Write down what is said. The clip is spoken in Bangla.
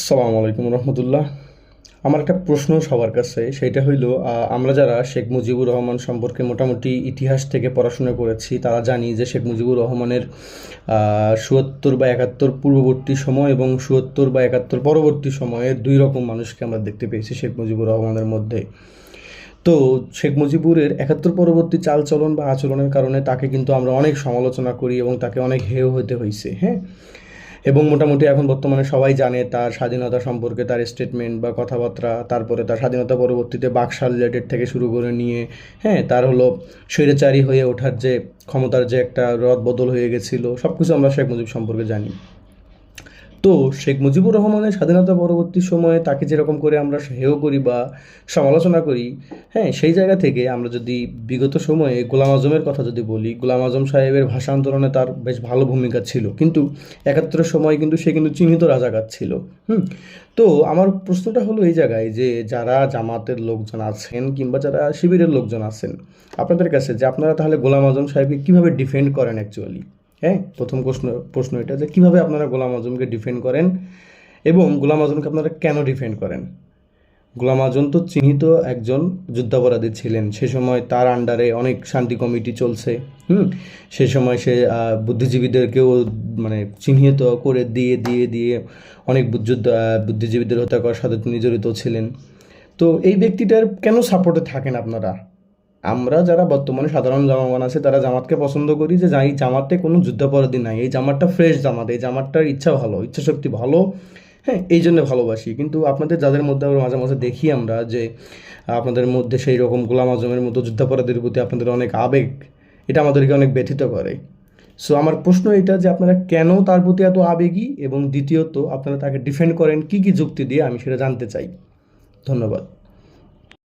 আসসালামু আলাইকুম রহমতুল্লাহ। আমার একটা প্রশ্ন সবার কাছে, সেইটা হইল আমরা যারা শেখ মুজিবুর রহমান সম্পর্কে মোটামুটি ইতিহাস থেকে পড়াশোনা করেছি তারা জানি যে শেখ মুজিবুর রহমানের ৭৭ বা ৭১ পূর্ববর্তী সময় এবং ৭৭ বা ৭১ পরবর্তী সময়ে দুই রকম মানুষকে আমরা দেখতে পেয়েছি শেখ মুজিবুর রহমানের মধ্যে। তো শেখ মুজিবুরের ৭১ পরবর্তী চালচলন বা আচরণের কারণে তাকে কিন্তু আমরা অনেক সমালোচনা করি এবং তাকে অনেক হেয় হতে হয়েছে, হ্যাঁ। এবং মোটামুটি এখন বর্তমানে সবাই জানে তার স্বাধীনতা সম্পর্কে, তার স্টেটমেন্ট বা কথাবার্তা, তারপরে তার স্বাধীনতা পরবর্তীতে বাকশাল রিলেটেড থেকে শুরু করে নিয়ে, হ্যাঁ, তার হলো স্বৈরাচারী হয়ে ওঠার যে ক্ষমতার যে একটা রদবদল হয়ে গেছিলো, সব কিছু আমরা শেখ মুজিব সম্পর্কে জানি। তো শেখ মুজিবুর রহমানের স্বাধীনতা পরবর্তী সময়ে তাকে যেরকম করে আমরা হেয় করি বা সমালোচনা করি, হ্যাঁ, সেই জায়গা থেকে আমরা যদি বিগত সময়ে গোলাম আজমের কথা যদি বলি, গোলাম আজম সাহেবের ভাষা আন্দোলনে তার বেশ ভালো ভূমিকা ছিল, কিন্তু ৭১ সময় কিন্তু সে কিন্তু চিহ্নিত রাজাকার ছিল। হুম। তো আমার প্রশ্নটা হলো এই জায়গায় যে যারা জামাতের লোকজন আছেন কিংবা যারা শিবিরের লোকজন আছেন আপনাদের কাছে, যে আপনারা তাহলে গোলাম আজম সাহেবকে কীভাবে ডিফেন্ড করেন অ্যাকচুয়ালি? হ্যাঁ, প্রথম প্রশ্ন প্রশ্ন এটা যে কীভাবে আপনারা গোলাম আজমকে ডিফেন্ড করেন এবং গোলাম আজমকে আপনারা কেন ডিফেন্ড করেন? গোলাম আজম তো চিহ্নিত একজন যুদ্ধাপরাধী ছিলেন, সে সময় তার আন্ডারে অনেক শান্তি কমিটি চলছে। হুম। সে সময় সে বুদ্ধিজীবীদেরকেও মানে চিহ্নিত করে দিয়ে দিয়ে দিয়ে অনেক বুদ্ধিজীবীদের হত্যা করার সাথে তিনি জড়িত ছিলেন। তো এই ব্যক্তিটার কেন সাপোর্টে থাকেন আপনারা? আমরা যারা বর্তমানে সাধারণ জনগণ আছে তারা জামাতকে পছন্দ করি, যে এই জামাতে কোনো যুদ্ধাপরাধী নাই, এই জামাতটা ফ্রেশ জামাত, এই জামাতটার ইচ্ছা ভালো, ইচ্ছা শক্তি ভালো, হ্যাঁ, এই জন্য ভালোবাসি। কিন্তু আপনাদের যাদের মধ্যে আবার মাঝে মাঝে দেখি আমরা যে আপনাদের মধ্যে সেই রকম গোলাম আজমের মতো যুদ্ধাপরাধীর প্রতি আপনাদের অনেক আবেগ, এটা আমাদেরকে অনেক ব্যথিত করে। সো আমার প্রশ্ন এটা যে আপনারা কেন তার প্রতি এত আবেগী, এবং দ্বিতীয়ত আপনারা তাকে ডিফেন্ড করেন কী কী যুক্তি দিয়ে, আমি সেটা জানতে চাই। ধন্যবাদ।